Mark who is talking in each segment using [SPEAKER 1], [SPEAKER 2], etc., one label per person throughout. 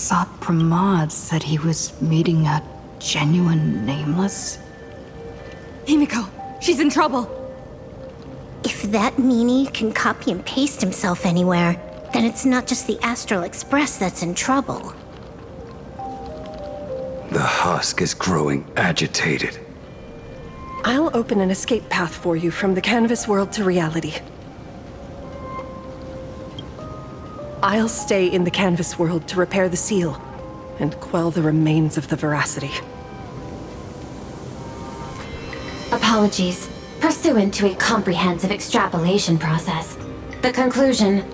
[SPEAKER 1] Sot Pramod said he was meeting a genuine nameless?
[SPEAKER 2] Himiko, she's in trouble.
[SPEAKER 3] If that meanie can copy and paste himself anywhere, then it's not just the Astral Express that's in trouble.
[SPEAKER 4] The husk is growing agitated.
[SPEAKER 5] I'll open an escape path for you from the canvas world to reality. I'll stay in the canvas world to repair the seal and quell the remains of the veracity.
[SPEAKER 6] Apologies. Pursuant to a comprehensive extrapolation process, the conclusion,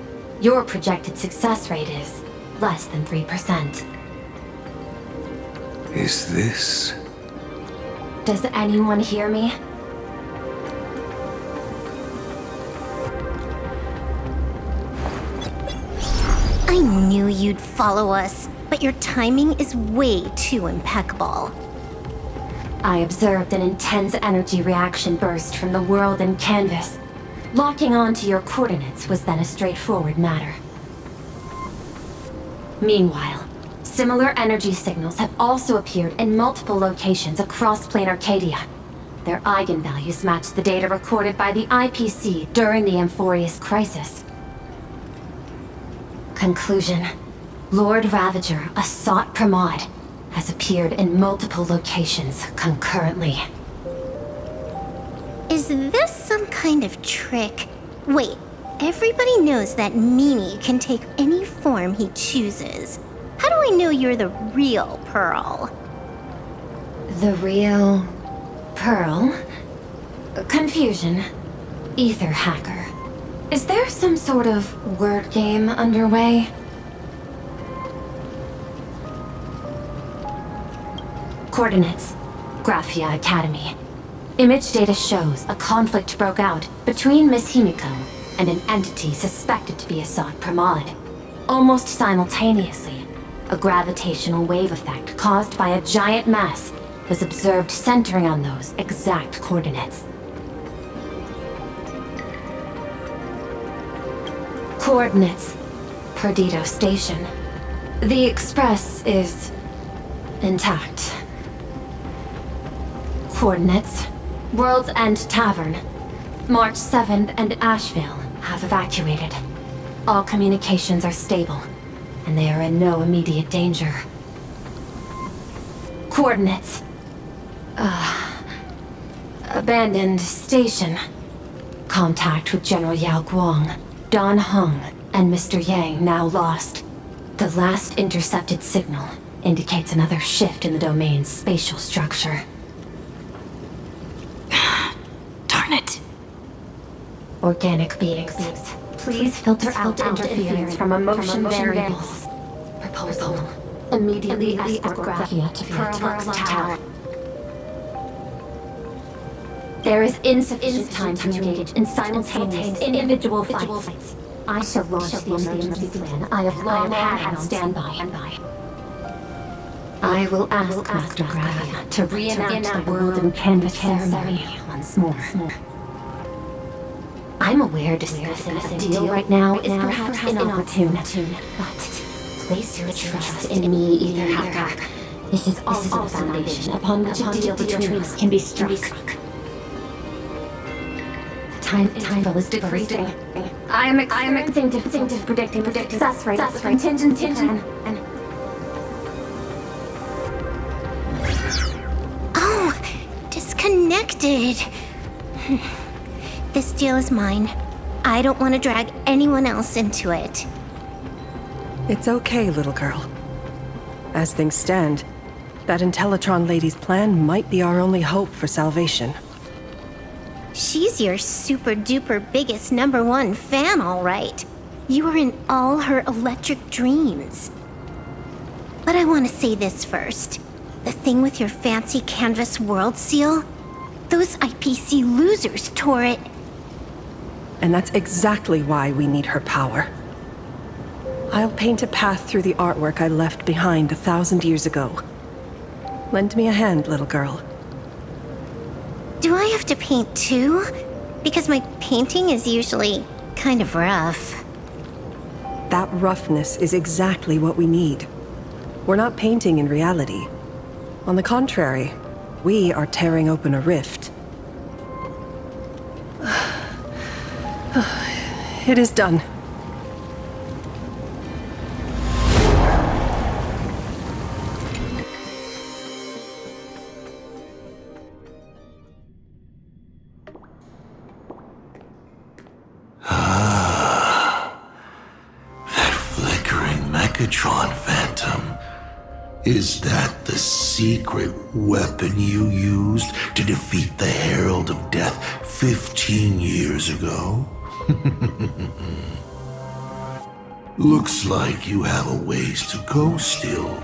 [SPEAKER 6] your projected success rate is less than 3%.
[SPEAKER 4] Is this...
[SPEAKER 6] Does anyone hear me?
[SPEAKER 3] I knew you'd follow us, but your timing is way too impeccable.
[SPEAKER 6] I observed an intense energy reaction burst from the world and canvas. Locking onto your coordinates was then a straightforward matter. Meanwhile, similar energy signals have also appeared in multiple locations across Planarcadia. Their eigenvalues match the data recorded by the IPC during the Amphorius crisis. Conclusion. Lord Ravager, a Sot Pramod, has appeared in multiple locations concurrently.
[SPEAKER 3] Is this some kind of trick? Wait, everybody knows that meanie can take any form he chooses. How do I know you're the real Pearl?
[SPEAKER 6] The real... Pearl? Confusion. Ether hacker. Is there some sort of word game underway? Coordinates. Graphia Academy. Image data shows a conflict broke out between Miss Himiko and an entity suspected to be a Sot Pramod. Almost simultaneously, a gravitational wave effect caused by a giant mass was observed centering on those exact coordinates. Coordinates. Perdido Station. The Express is... intact. Coordinates. World's End Tavern. March 7th and Asheville have evacuated. All communications are stable, and they are in no immediate danger. Coordinates. Abandoned station. Contact with General Yao Guang, Don Hung, and Mr. Yang now lost. The last intercepted signal indicates another shift in the domain's spatial structure.
[SPEAKER 1] Darn it.
[SPEAKER 6] Organic beings. Please filter out interference from emotion variables. Proposal. Immediately escort Graphia to Pearl's Tower. There is insufficient time to engage in simultaneous individual fights. I shall launch the emergency plan I have long had on standby. I will ask Master Graphia to reenact the world and canvas ceremony once more. I'm aware discussing a deal right now is perhaps inopportune, but place your trust in me, Ether Hacker. This is also the foundation upon which a deal between us can be struck. Time interval is decreasing. I am experiencing difficulty predicting the success rate of the contingency plan.
[SPEAKER 3] Oh, disconnected. This deal is mine. I don't want to drag anyone else into it.
[SPEAKER 5] It's okay, little girl. As things stand, that Intellitron lady's plan might be our only hope for salvation.
[SPEAKER 3] She's your super-duper biggest #1 fan, all right. You are in all her electric dreams. But I want to say this first. The thing with your fancy canvas world seal? Those IPC losers tore it.
[SPEAKER 5] And that's exactly why we need her power. I'll paint a path through the artwork I left behind 1,000 years ago. Lend me a hand, little girl.
[SPEAKER 3] Do I have to paint too? Because my painting is usually kind of rough.
[SPEAKER 5] That roughness is exactly what we need. We're not painting in reality. On the contrary, we are tearing open a rift. It is done.
[SPEAKER 7] Phantom. Is that the secret weapon you used to defeat the Herald of Death 15 years ago? Looks like you have a ways to go still.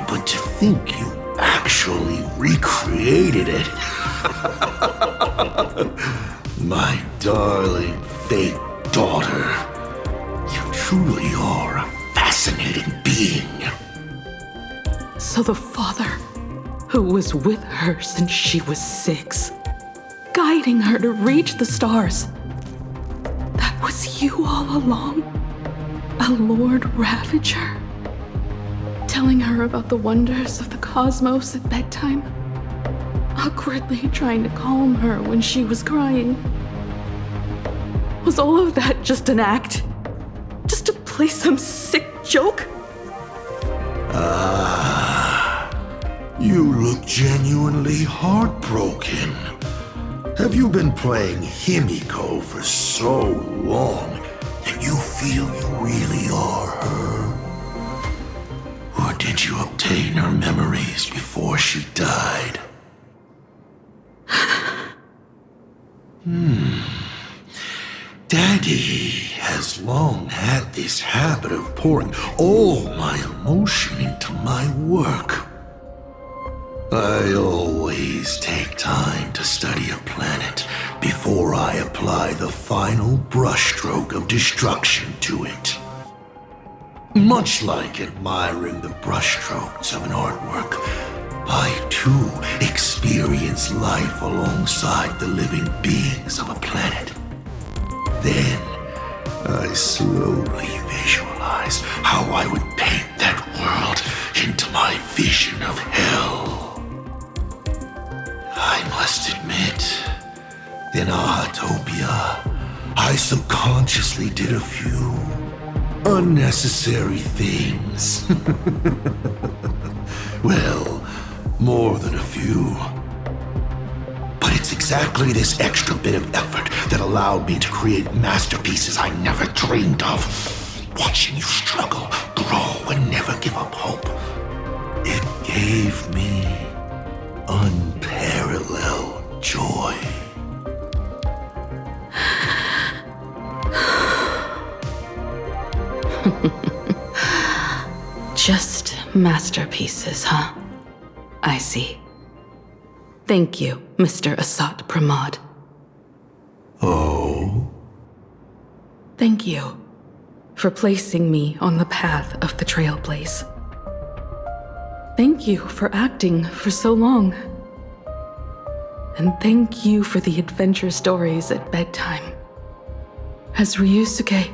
[SPEAKER 7] But to think you actually recreated it. My darling fake daughter. You truly are a fascinating being.
[SPEAKER 1] So the father, who was with her since she was 6, guiding her to reach the stars, that was you all along? A Lord Ravager? Telling her about the wonders of the cosmos at bedtime? Awkwardly trying to calm her when she was crying? Was all of that just an act? Just to play some sick joke?
[SPEAKER 7] You look genuinely heartbroken. Have you been playing Himiko for so long that you feel you really are her? Or did you obtain her memories before she died? Daddy has long had this habit of pouring all my emotion into my work. I always take time to study a planet before I apply the final brushstroke of destruction to it. Much like admiring the brushstrokes of an artwork, I too experience life alongside the living beings of a planet. Then, I slowly visualize how I would paint that world into my vision of hell. I must admit, in Ahatopia, I subconsciously did a few unnecessary things. Well, more than a few. But it's exactly this extra bit of effort that allowed me to create masterpieces I never dreamed of. Watching you struggle, grow, and never give up hope. It gave me unparalleled joy.
[SPEAKER 1] Just masterpieces, huh? I see. Thank you, Mr. Asat Pramod.
[SPEAKER 7] Oh?
[SPEAKER 1] Thank you for placing me on the path of the Trailblaze. Thank you for acting for so long. And thank you for the adventure stories at bedtime. As Ryusuke,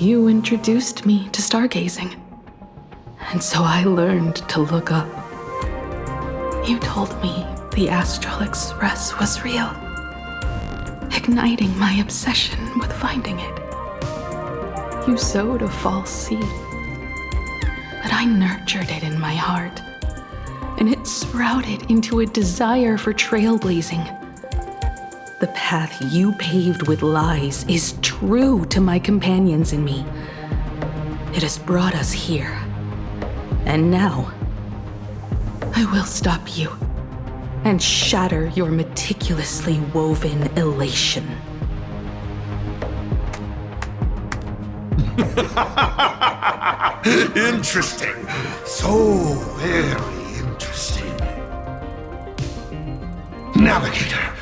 [SPEAKER 1] you introduced me to stargazing. And so I learned to look up. You told me the Astral Express was real, igniting my obsession with finding it. You sowed a false seed, but I nurtured it in my heart, and it sprouted into a desire for trailblazing. The path you paved with lies is true to my companions and me. It has brought us here, and now I will stop you and shatter your meticulously woven elation.
[SPEAKER 7] Interesting. So very interesting. Navigator,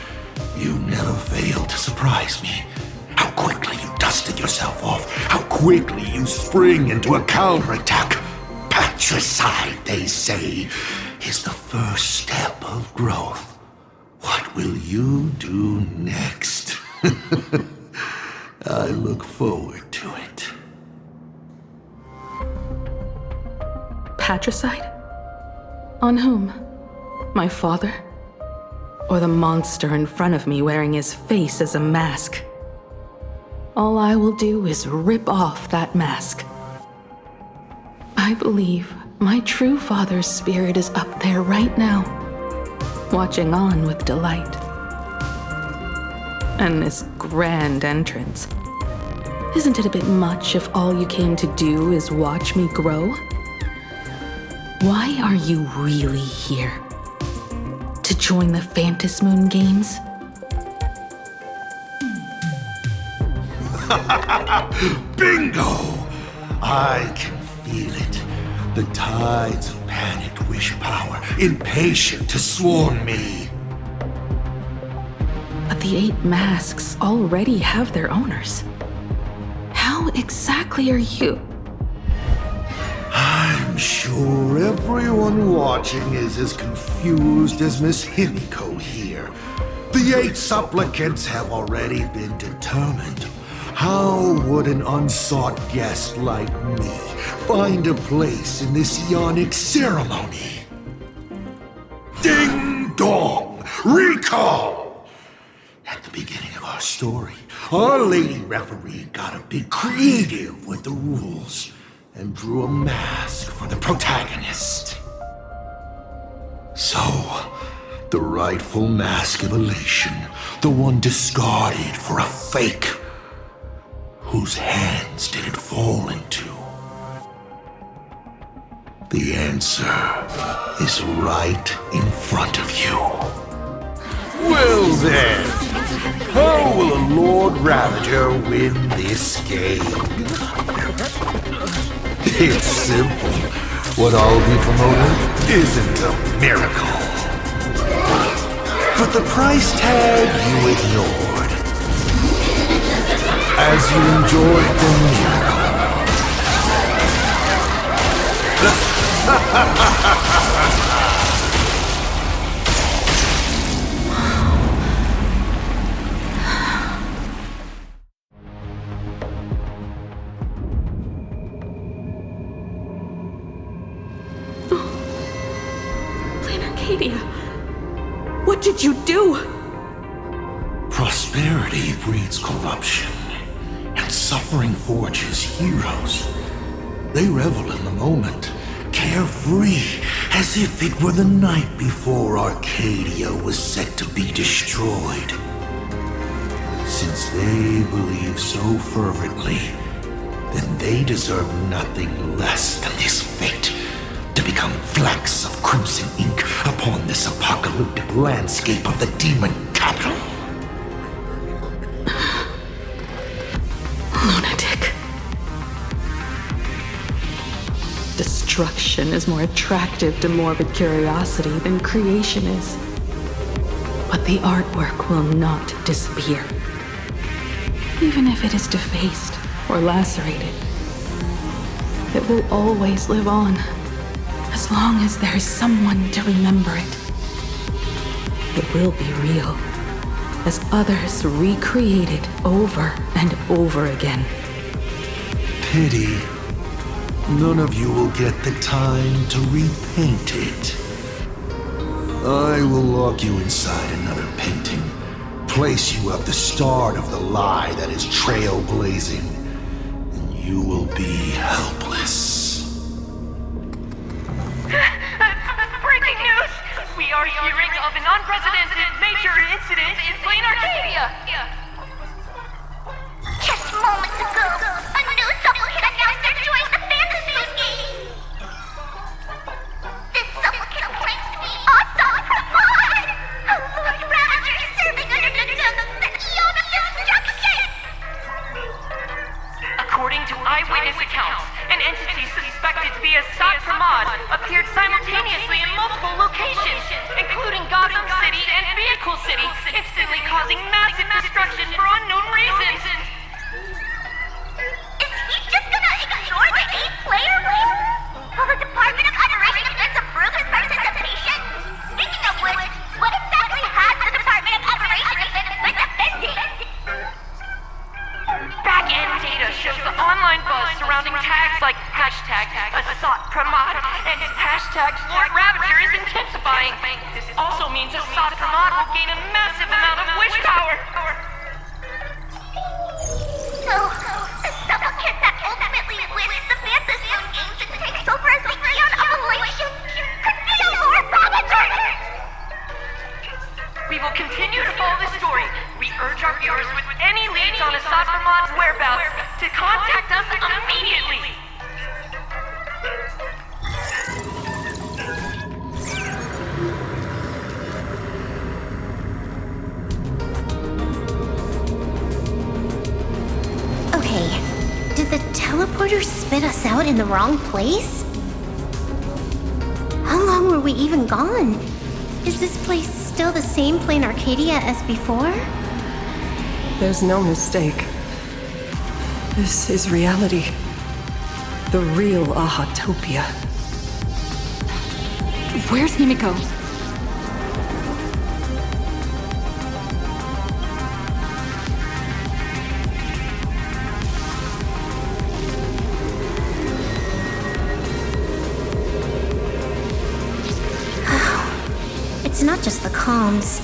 [SPEAKER 7] you never fail to surprise me. How quickly you dusted yourself off. How quickly you spring into a counterattack. Patricide, they say, is the first step of growth. What will you do next? I look forward to it.
[SPEAKER 1] patricide? On whom? My father? Or the monster in front of me wearing his face as a mask? All I will do is rip off that mask. I believe my true father's spirit is up there right now, watching on with delight. And this grand entrance. Isn't it a bit much if all you came to do is watch me grow? Why are you really here? To join the Phantasmoon Games?
[SPEAKER 7] Bingo! I can feel it. The tides of panicked wish power, impatient to swarm me.
[SPEAKER 1] But the 8 masks already have their owners. How exactly are you?
[SPEAKER 7] I'm sure everyone watching is as confused as Miss Himiko here. The 8 supplicants have already been determined. How would an unsought guest like me find a place in this yonic ceremony? Ding dong! Recall! At the beginning of our story, our lady referee got a bit creative with the rules and drew a mask for the protagonist. So, the rightful mask of elation, the one discarded for a fake. Whose hands did it fall into? The answer is right in front of you. Well then, how will a Lord Ravager win this game? It's simple. What I'll be promoting isn't a miracle. But the price tag you ignored. As you enjoyed the miracle.
[SPEAKER 1] Planarcadia, what did you do?
[SPEAKER 7] Prosperity breeds corruption, and suffering forges heroes. They revel in the moment, carefree, as if it were the night before Arcadia was set to be destroyed. Since they believe so fervently, then they deserve nothing less than this fate, to become flecks of crimson ink upon this apocalyptic landscape of the demon capital.
[SPEAKER 1] Lunatic. Destruction is more attractive to morbid curiosity than creation is. But the artwork will not disappear. Even if it is defaced or lacerated, it will always live on, as long as there is someone to remember it. It will be real, as others recreate it over and over again.
[SPEAKER 7] Pity. None of you will get the time to repaint it. I will lock you inside another painting, place you at the start of the lie that is trailblazing, and you will be helpless.
[SPEAKER 8] Breaking news! We are hearing of an unprecedented major incident in Planarcadia!
[SPEAKER 3] Just moments ago, a new supplicant announced they're joining the Phantasmoon Games. This supplicant claims to be awesome Pramod! A Lord Ravager serving under the Eon of Destruction!
[SPEAKER 8] According to eyewitness accounts, an entity suspected to be a Sot Pramod appeared simultaneously in multiple locations, including Gotham City and Vehicle City, instantly causing massive destruction for unknown reasons.
[SPEAKER 3] Is he just gonna ignore the 8-player list? Will the Department of Adoration Defense approve his participation? Speaking of which, what exactly has the Department of Adoration Defense been defending?
[SPEAKER 8] Back-end data shows the online online buzz surrounding tags like hashtag Asat Pramod and hashtag Lord Ravager is intensifying. This also means Asat Pramod will gain a massive amount of wish power.
[SPEAKER 3] So, the supplicant that ultimately wins the Fantasy Games and takes over as the Eon of Elation could be a Lord Ravager!
[SPEAKER 8] We will continue to follow this story. We urge our viewers with any leads on Asat Pramad's whereabouts to contact us immediately.
[SPEAKER 3] Okay, did the teleporter spit us out in the wrong place? How long were we even gone? Is this place still the same Planarcadia as before?
[SPEAKER 5] There's no mistake. This is reality. The real Ahatopia.
[SPEAKER 2] Where's Himiko?
[SPEAKER 3] It's not just the comms.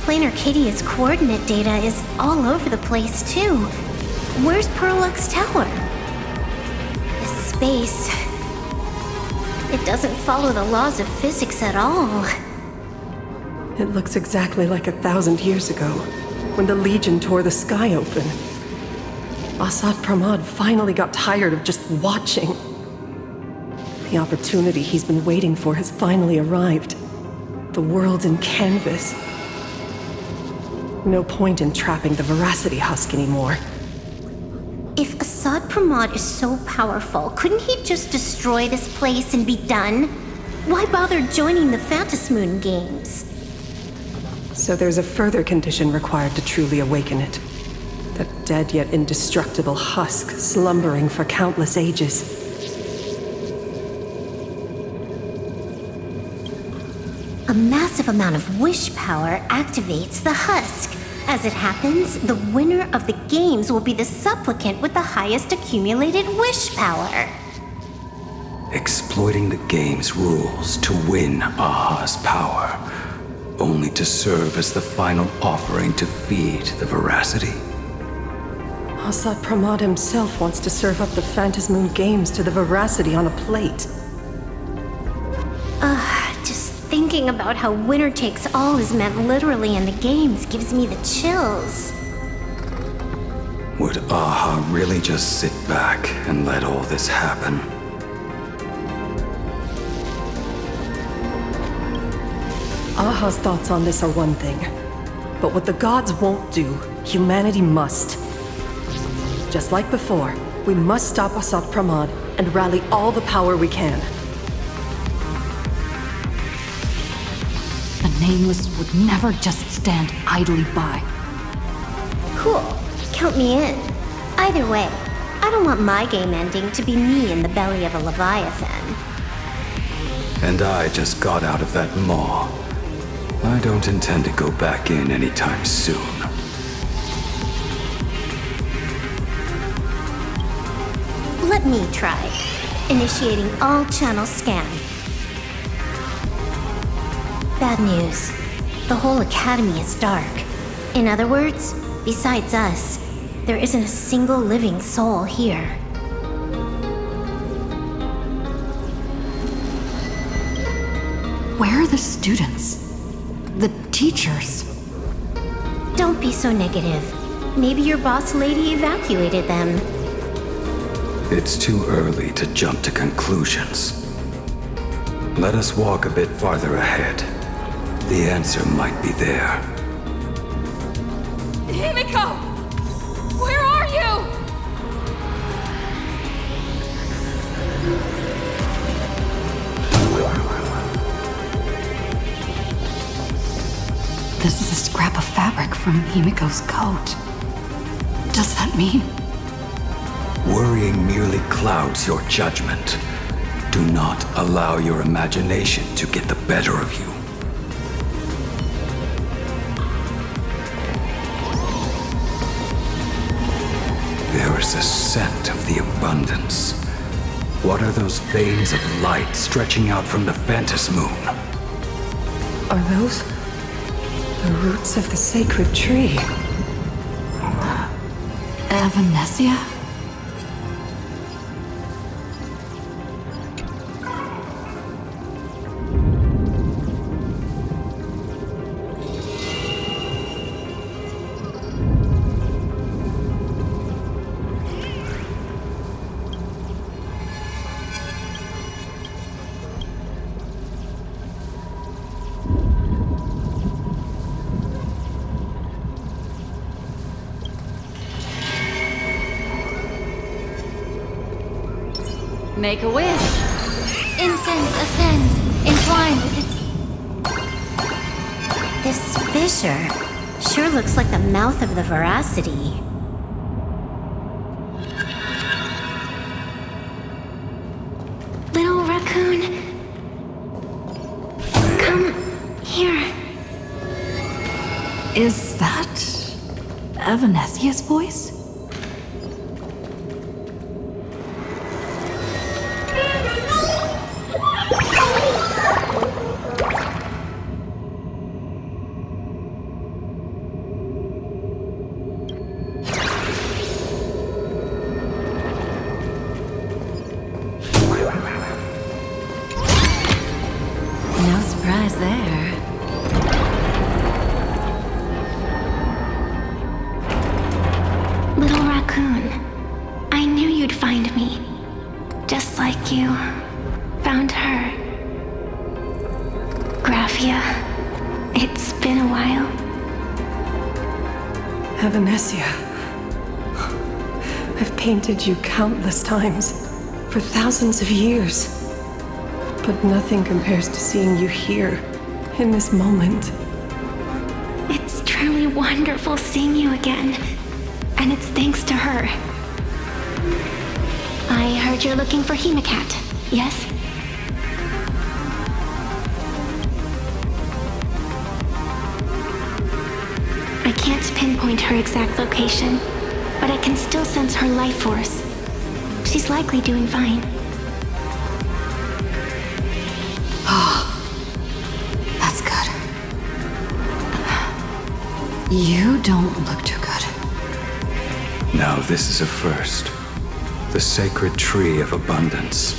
[SPEAKER 3] Planarcadia's coordinate data is all over the place, too. Where's Perlux Tower? This space... it doesn't follow the laws of physics at all.
[SPEAKER 5] It looks exactly like 1,000 years ago, when the Legion tore the sky open. Asat Pramod finally got tired of just watching. The opportunity he's been waiting for has finally arrived. The world in canvas. No point in trapping the Veracity Husk anymore.
[SPEAKER 3] If Asat Pramod is so powerful, couldn't he just destroy this place and be done? Why bother joining the Phantasmoon Games?
[SPEAKER 5] So there's a further condition required to truly awaken it. That dead yet indestructible husk slumbering for countless ages.
[SPEAKER 3] A massive amount of wish power activates the husk. As it happens, the winner of the games will be the supplicant with the highest accumulated wish power.
[SPEAKER 4] Exploiting the game's rules to win Aha's power, only to serve as the final offering to feed the Veracity.
[SPEAKER 5] Asat Pramod himself wants to serve up the Phantasmoon Games to the Veracity on a plate.
[SPEAKER 3] Just thinking about how winner takes all is meant literally in the games gives me the chills.
[SPEAKER 4] Would Aha really just sit back and let all this happen?
[SPEAKER 5] Aha's thoughts on this are one thing, but what the gods won't do, humanity must. Just like before, we must stop Asat Pramod and rally all the power we can.
[SPEAKER 2] The Nameless would never just stand idly by.
[SPEAKER 3] Cool. Count me in. Either way, I don't want my game ending to be me in the belly of a Leviathan.
[SPEAKER 4] And I just got out of that maw. I don't intend to go back in anytime soon.
[SPEAKER 3] Let me try. Initiating all channel scan. Bad news. The whole academy is dark. In other words, besides us, there isn't a single living soul here.
[SPEAKER 2] Where are the students? The teachers?
[SPEAKER 3] Don't be so negative. Maybe your boss lady evacuated them.
[SPEAKER 4] It's too early to jump to conclusions. Let us walk a bit farther ahead. The answer might be there.
[SPEAKER 2] Himiko! Where are you? This is a scrap of fabric from Himiko's coat. Does that mean?
[SPEAKER 4] Worrying merely clouds your judgment. Do not allow your imagination to get the better of you. There force a scent of the abundance. What are those veins of light stretching out from the Phantom Moon?
[SPEAKER 5] Are those the roots of the sacred tree?
[SPEAKER 2] Evanesia?
[SPEAKER 9] Make a wish. Incense ascends, entwined with its...
[SPEAKER 3] This fissure sure looks like the mouth of the Veracity. Little raccoon, come here.
[SPEAKER 2] Is that Evanesia's voice?
[SPEAKER 9] No surprise there.
[SPEAKER 3] Little raccoon, I knew you'd find me. Just like you found her. Graphia, it's been a while.
[SPEAKER 5] Evanesia. I've painted you countless times, for thousands of years. But nothing compares to seeing you here, in this moment.
[SPEAKER 3] It's truly wonderful seeing you again. And it's thanks to her. I heard you're looking for Hemacat, yes? I can't pinpoint her exact location, but I can still sense her life force. She's likely doing fine.
[SPEAKER 2] That's good. You don't look too good.
[SPEAKER 4] Now this is a first. The sacred tree of abundance.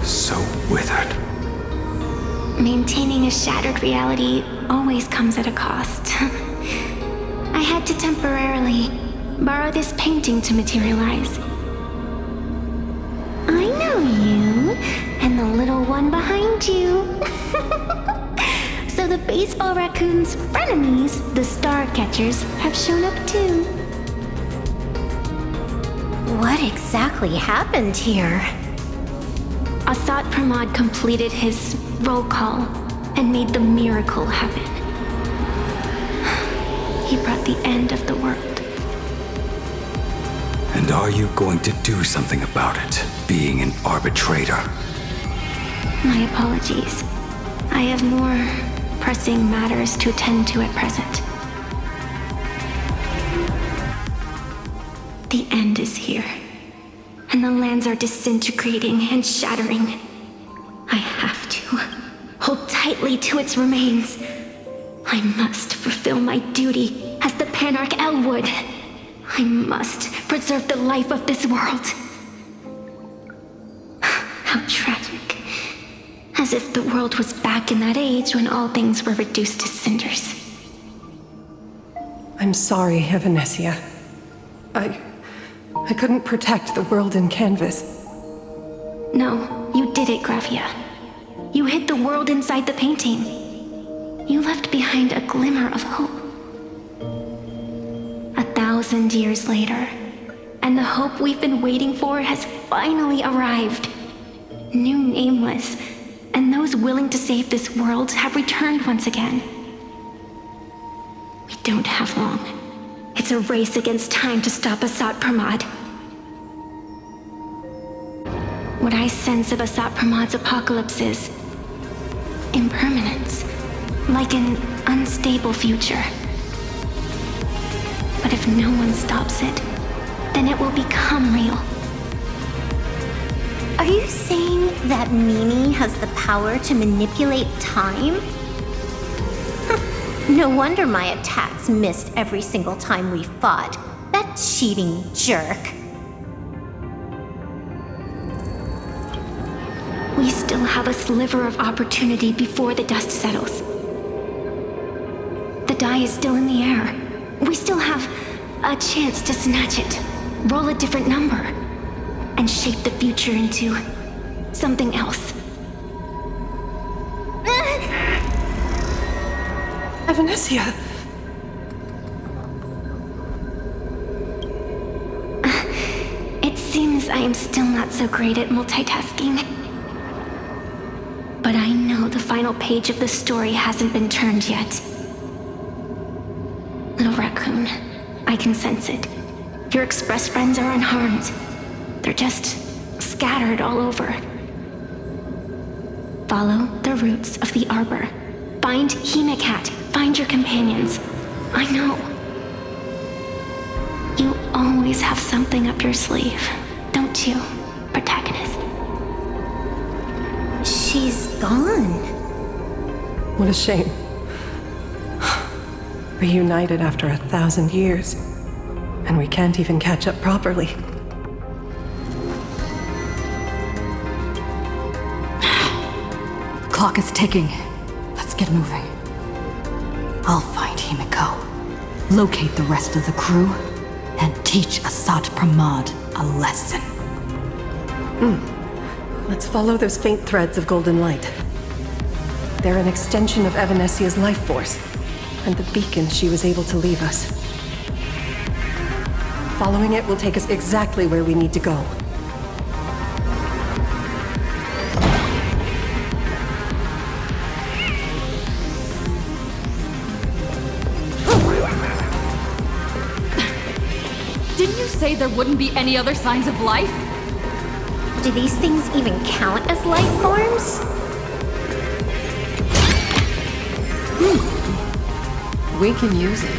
[SPEAKER 4] So withered.
[SPEAKER 3] Maintaining a shattered reality always comes at a cost. I had to temporarily borrow this painting to materialize. I know you, and the little one behind you. So the baseball raccoon's frenemies, the star catchers, have shown up too. What exactly happened here? Asat Pramod completed his roll call and made the miracle happen. He brought the end of the world.
[SPEAKER 4] And are you going to do something about it, being an arbitrator?
[SPEAKER 3] My apologies. I have more pressing matters to attend to at present. The end is here, and the lands are disintegrating and shattering. I have to hold tightly to its remains. I must fulfill my duty as the Panarch Elwood. I must preserve the life of this world. How tragic. As if the world was back in that age when all things were reduced to cinders.
[SPEAKER 5] I'm sorry, Evanesia. I couldn't protect the world in canvas.
[SPEAKER 3] No, you did it, Graphia. You hid the world inside the painting. You left behind a glimmer of hope. 1,000 years later, and the hope we've been waiting for has finally arrived. New Nameless, and those willing to save this world have returned once again. We don't have long. It's a race against time to stop Asat Pramod. What I sense of Asat Pramod's apocalypse is impermanence, like an unstable future. But if no one stops it, then it will become real. Are you saying that Mimi has the power to manipulate time? No wonder my attacks missed every single time we fought. That cheating jerk. We still have a sliver of opportunity before the dust settles. The die is still in the air. We still have a chance to snatch it, roll a different number, and shape the future into something else.
[SPEAKER 5] Evanescia!
[SPEAKER 3] It seems I am still not so great at multitasking. But I know the final page of the story hasn't been turned yet. Little raccoon, I can sense it. Your express friends are unharmed. They're just scattered all over. Follow the roots of the arbor. Find Hemicat. Find your companions. I know. You always have something up your sleeve, don't you, protagonist? She's gone.
[SPEAKER 5] What a shame. Reunited after 1,000 years, and we can't even catch up properly.
[SPEAKER 2] Clock is ticking. Let's get moving. I'll find Himiko, locate the rest of the crew, and teach Asat Pramod a lesson.
[SPEAKER 5] Let's follow those faint threads of golden light. They're an extension of Evanescia's life force, and the beacon she was able to leave us. Following it will take us exactly where we need to go.
[SPEAKER 9] Didn't you say there wouldn't be any other signs of life?
[SPEAKER 3] Do these things even count as life forms?
[SPEAKER 9] We can use it.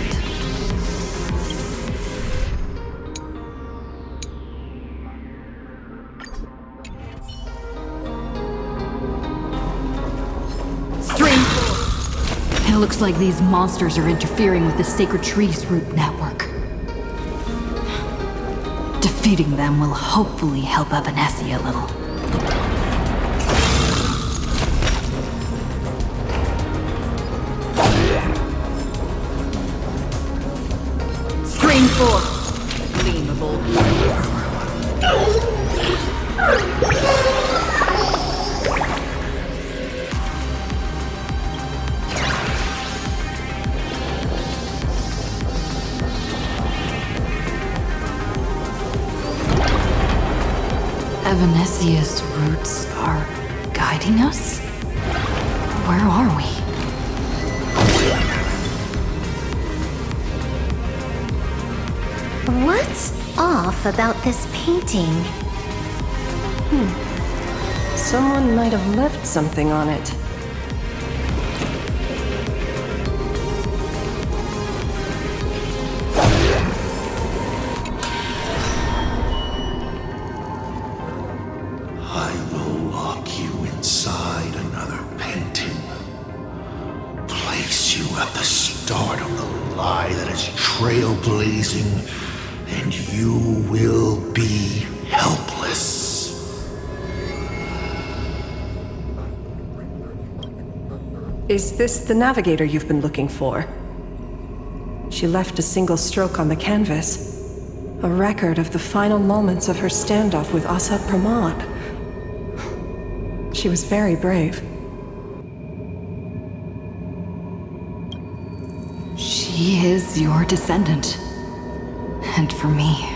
[SPEAKER 2] It looks like these monsters are interfering with the Sacred Trees root network. Defeating them will hopefully help Evanescia a little.
[SPEAKER 9] Strain 4. The gleam of old blades.
[SPEAKER 2] Evanescia's roots are guiding us? Where are we?
[SPEAKER 3] What's off about this painting?
[SPEAKER 5] Someone might have left something on it.
[SPEAKER 7] I will lock you inside another painting. Place you at the start of the lie that is trailblazing, and you will be helpless.
[SPEAKER 5] Is this the navigator you've been looking for? She left a single stroke on the canvas. A record of the final moments of her standoff with Asat Pramod. She was very brave.
[SPEAKER 2] She is your descendant. And for me,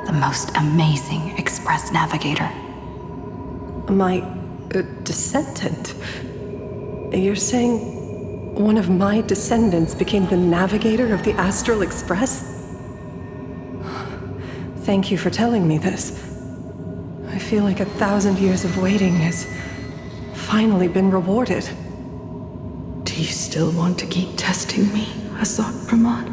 [SPEAKER 2] the most amazing express navigator.
[SPEAKER 5] My descendant? You're saying one of my descendants became the navigator of the Astral Express? Thank you for telling me this. I feel like 1,000 years of waiting has finally been rewarded.
[SPEAKER 1] Do you still want to keep testing me, Asat Pramod?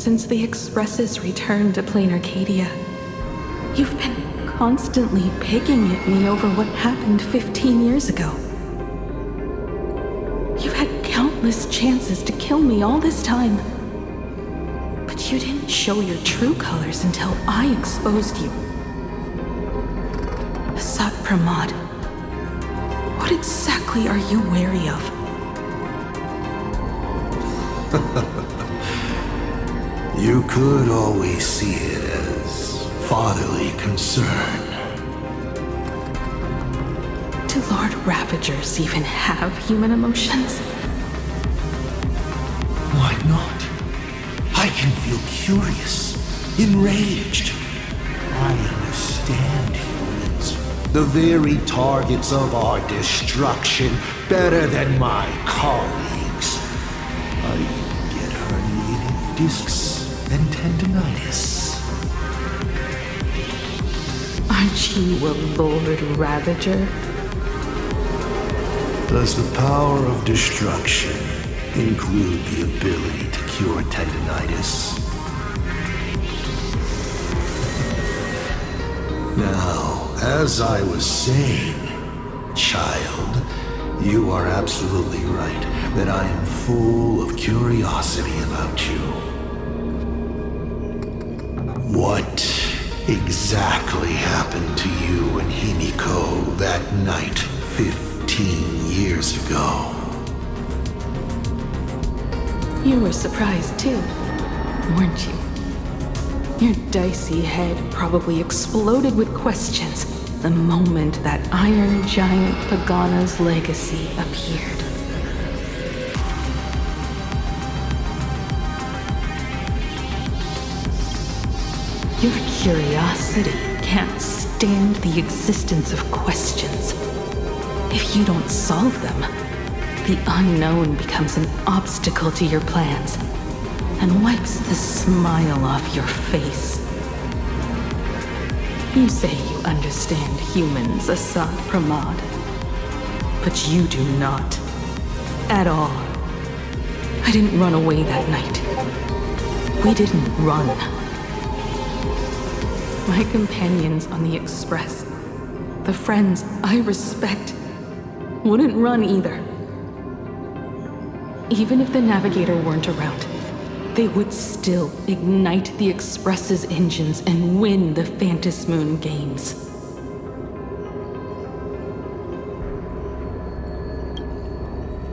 [SPEAKER 1] since the Expresses returned to Planarcadia. You've been constantly picking at me over what happened 15 years ago. You've had countless chances to kill me all this time. But you didn't show your true colors until I exposed you. Asat Pramod, what exactly are you wary of?
[SPEAKER 7] You could always see it as fatherly concern.
[SPEAKER 1] Do Lord Ravagers even have human emotions?
[SPEAKER 7] Why not? I can feel curious, enraged. I understand humans, the very targets of our destruction, better than my colleagues. I even get herniated discs and tendinitis.
[SPEAKER 1] Aren't you a Lord Ravager?
[SPEAKER 7] Does the power of destruction include the ability to cure tendinitis? Now, as I was saying, child, you are absolutely right that I am full of curiosity about you. What exactly happened to you and Himiko that night 15 years ago?
[SPEAKER 1] You were surprised too, weren't you? Your dicey head probably exploded with questions the moment that Iron Giant Pagana's legacy appeared. Your curiosity can't stand the existence of questions. If you don't solve them, the unknown becomes an obstacle to your plans and wipes the smile off your face. You say you understand humans, Asad Pramod, but you do not. At all. I didn't run away that night. We didn't run. My companions on the Express, the friends I respect, wouldn't run either. Even if the Navigator weren't around, they would still ignite the Express's engines and win the Phantasmoon games.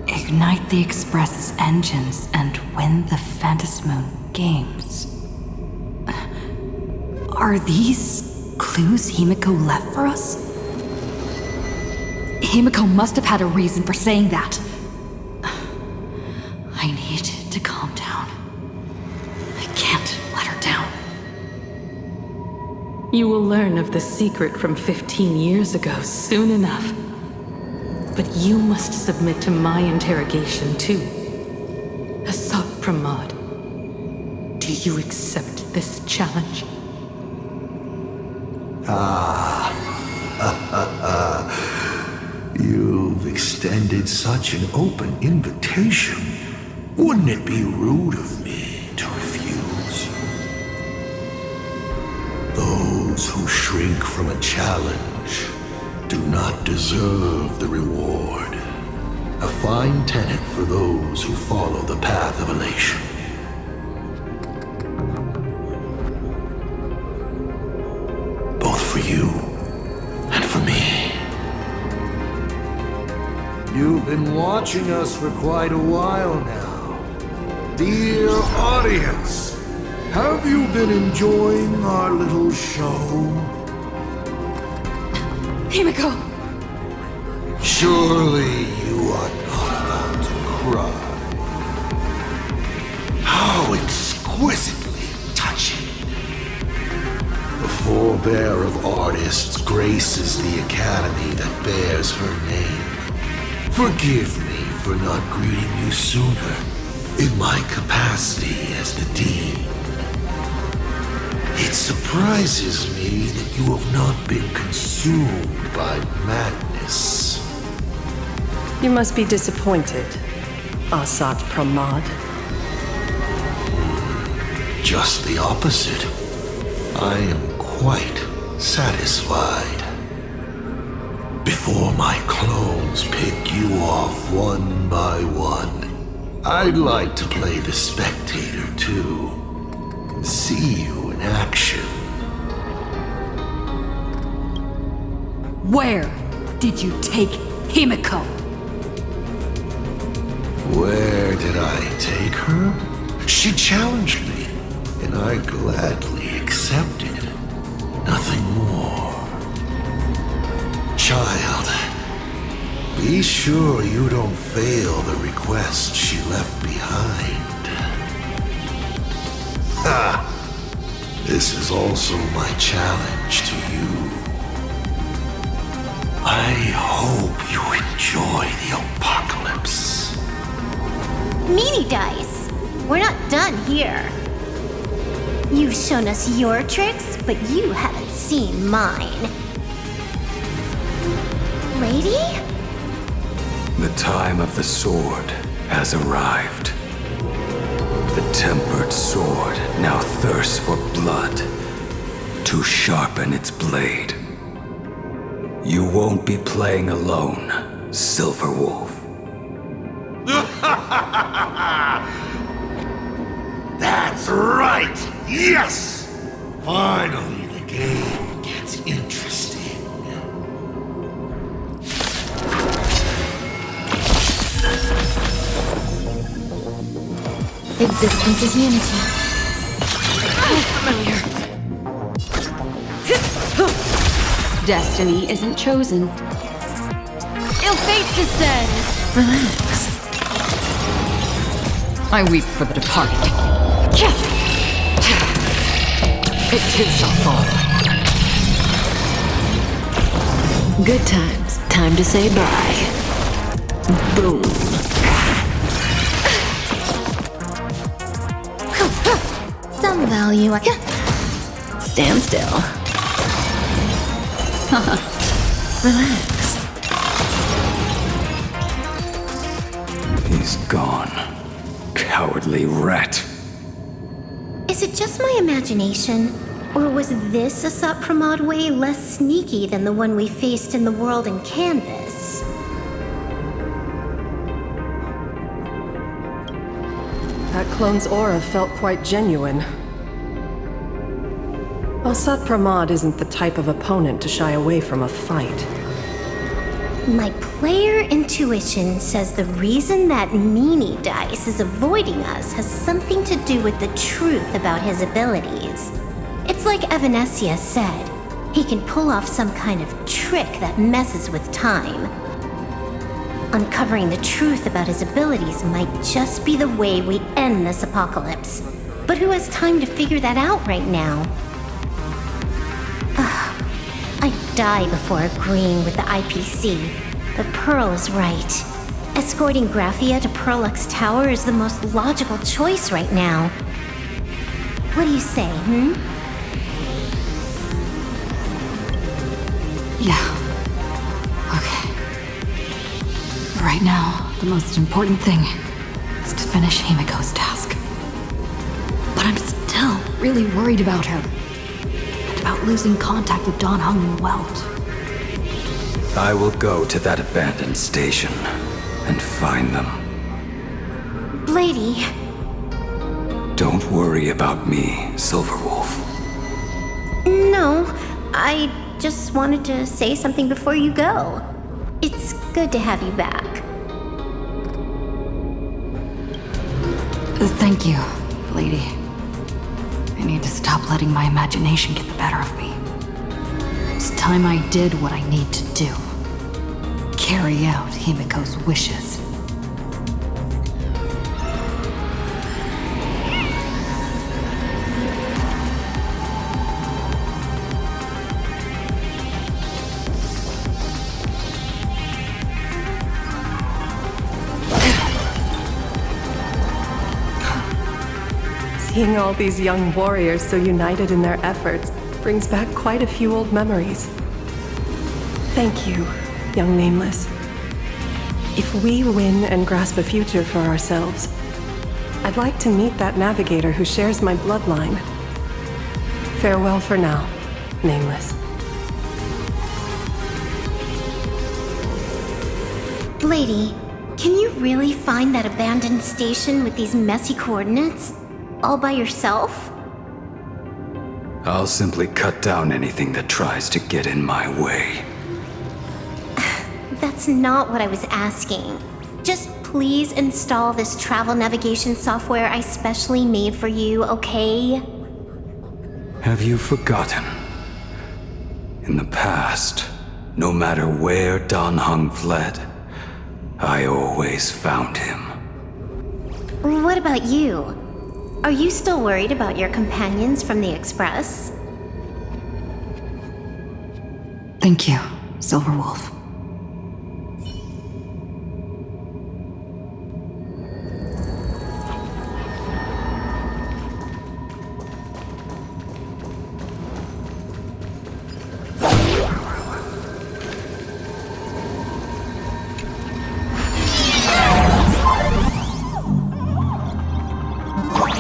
[SPEAKER 2] Ignite the Express's engines and win the Phantasmoon games. Are these clues Himiko left for us? Himiko must have had a reason for saying that. I need to calm down. I can't let her down.
[SPEAKER 1] You will learn of the secret from 15 years ago soon enough. But you must submit to my interrogation too. Asad Pramod, do you accept this challenge?
[SPEAKER 7] You've extended such an open invitation. Wouldn't it be rude of me to refuse? Those who shrink from a challenge do not deserve the reward. A fine tenet for those who follow the path of elation. Both for you and for me. You've been watching us for quite a while now. Dear audience, have you been enjoying our little show?
[SPEAKER 2] Himiko!
[SPEAKER 7] Surely you are not about to cry. How exquisitely touching. The forebear of artists graces the academy that bears her name. Forgive me for not greeting you sooner in my capacity as the Dean. It surprises me that you have not been consumed by madness.
[SPEAKER 5] You must be disappointed, Asad Pramod.
[SPEAKER 7] Just the opposite. I am quite satisfied. Before my clones pick you off one by one, I'd like to play the spectator too. See you in action.
[SPEAKER 2] Where did you take Himiko?
[SPEAKER 7] Where did I take her? She challenged me, and I gladly accepted. Nothing more. Child, be sure you don't fail the request she left behind. Ha! This is also my challenge to you. I hope you enjoy the apocalypse.
[SPEAKER 3] Meanie Dice, we're not done here. You've shown us your tricks, but you haven't seen mine. Lady?
[SPEAKER 4] The time of the sword has arrived. The tempered sword now thirsts for blood to sharpen its blade. You won't be playing alone, Silverwolf.
[SPEAKER 7] That's right! Yes! Finally, the game gets interesting.
[SPEAKER 9] Existence is unity.
[SPEAKER 2] Familiar. Destiny isn't chosen.
[SPEAKER 9] Ill fate descends.
[SPEAKER 2] Relax. I weep for the departed. It too shall fall. Good times. Time to say bye. Boom.
[SPEAKER 3] Some value.
[SPEAKER 2] Stand still. Relax.
[SPEAKER 4] He's gone. Cowardly rat.
[SPEAKER 3] Is it just my imagination? Or was this Asat Pramod way less sneaky than the one we faced in the world in Canvas?
[SPEAKER 5] That clone's aura felt quite genuine. Asat Pramod isn't the type of opponent to shy away from a fight.
[SPEAKER 3] My player intuition says the reason that Meanie Dice is avoiding us has something to do with the truth about his abilities. It's like Evanesia said, he can pull off some kind of trick that messes with time. Uncovering the truth about his abilities might just be the way we end this apocalypse. But who has time to figure that out right now? I'd die before agreeing with the IPC, but Pearl is right. Escorting Graphia to Pearlux Tower is the most logical choice right now. What do you say,
[SPEAKER 2] Yeah. Okay. Right now, the most important thing is to finish Himiko's task. But I'm still really worried about her. And about losing contact with Don Hung and Welt.
[SPEAKER 4] I will go to that abandoned station and find them.
[SPEAKER 3] Lady?
[SPEAKER 4] Don't worry about me, Silverwolf.
[SPEAKER 3] No, I just wanted to say something before you go. It's good to have you back.
[SPEAKER 2] Thank you, lady. I need to stop letting my imagination get the better of me. It's time I did what I need to do. Carry out Himiko's wishes.
[SPEAKER 5] Seeing all these young warriors so united in their efforts brings back quite a few old memories. Thank you, young Nameless. If we win and grasp a future for ourselves, I'd like to meet that navigator who shares my bloodline. Farewell for now, Nameless.
[SPEAKER 3] Lady, can you really find that abandoned station with these messy coordinates? All by yourself?
[SPEAKER 4] I'll simply cut down anything that tries to get in my way.
[SPEAKER 3] That's not what I was asking. Just please install this travel navigation software I specially made for you, okay?
[SPEAKER 4] Have you forgotten? In the past, no matter where Dan Heng fled, I always found him.
[SPEAKER 3] What about you? Are you still worried about your companions from the Express?
[SPEAKER 2] Thank you, Silverwolf.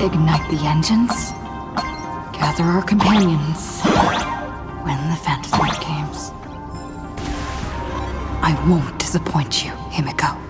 [SPEAKER 2] Ignite the engines. Gather our companions. Win the Phantasm games. I won't disappoint you, Himiko.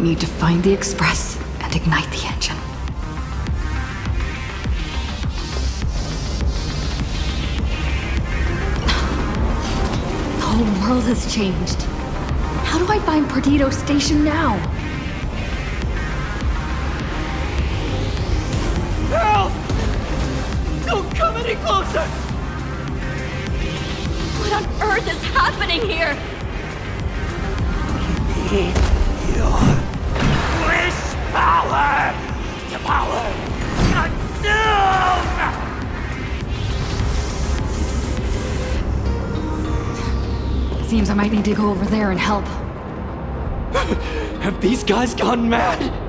[SPEAKER 2] need to find the Express and ignite the engine. The whole world has changed. How do I find Perdido Station now?
[SPEAKER 10] Girl! Don't come any closer!
[SPEAKER 9] What on earth is happening here?
[SPEAKER 10] Need your wish power to power consume!
[SPEAKER 2] Seems I might need to go over there and help.
[SPEAKER 10] Have these guys gone mad?